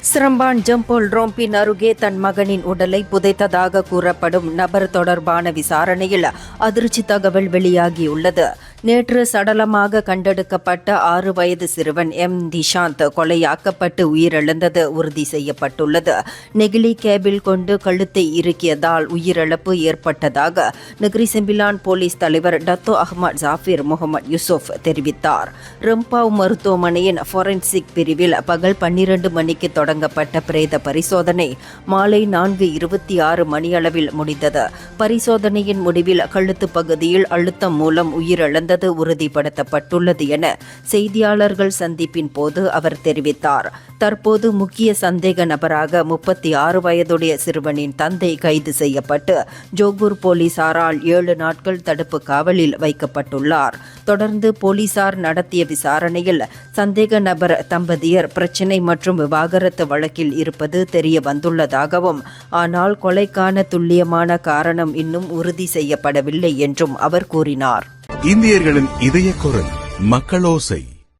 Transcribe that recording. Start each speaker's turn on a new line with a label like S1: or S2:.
S1: Seremban ஜம்போல் ரோம்பின் அருகே தன் மகனின் உடலை புதைத்ததாக கூறப்படும் நபர் தொடர்பான விசாரணையில் அதிர்ச்சி தகவல் வெளியாகியுள்ளது. நேற்று சடலமாக கண்டெடுக்கப்பட்ட 6 வயது சிறுவன் திஷாந்த் கொலையாக்கப்பட்டு உயிரிழந்தது உறுதி செய்யப்பட்டுள்ளது. நெகிழி கேபிள் கொண்டு கழுத்தை இறுக்கியதால் உயிரிழப்பு ஏற்பட்டதாக நகரி செம்பிலான் போலீஸ் தலைவர் டத்தோ அஹ்மத் ஜாஃபிர் முகமது யூசுப் தெரிவித்தார். ரம்பாவ் மருத்துவமனையின் ஃபோரென்சிக் பிரிவில் பகல் 12 மணிக்கு தொடங்கப்பட்ட பிரேத பரிசோதனை மாலை 4:26 மணியளவில் முடிந்தது. பரிசோதனையின் முடிவில் கழுத்து பகுதியில் அழுத்தம் மூலம் உயிரிழந்தது உறுதிப்படுத்தப்பட்டுள்ளது என செய்தியாளர்கள் சந்திப்பின் போது அவர் தெரிவித்தார். தற்போது முக்கிய சந்தேக நபராக 36 வயதுடைய சிறுவனின் தந்தை கைது செய்யப்பட்டு ஜோகூர் போலீசாரால் 7 நாட்கள் தடுப்பு காவலில் வைக்கப்பட்டுள்ளார். தொடர்ந்து போலீசார் நடத்திய விசாரணையில் சந்தேக நபர் தம்பதியர் பிரச்சினை மற்றும் விவாகரத்து வழக்கில் இருப்பது தெரிய வந்துள்ளதாகவும், ஆனால் கொலைக்கான துல்லியமான காரணம் இன்னும் உறுதி செய்யப்படவில்லை என்றும் அவர் கூறினார்.
S2: இந்தியர்களின் இதய குரல் மக்களோசை.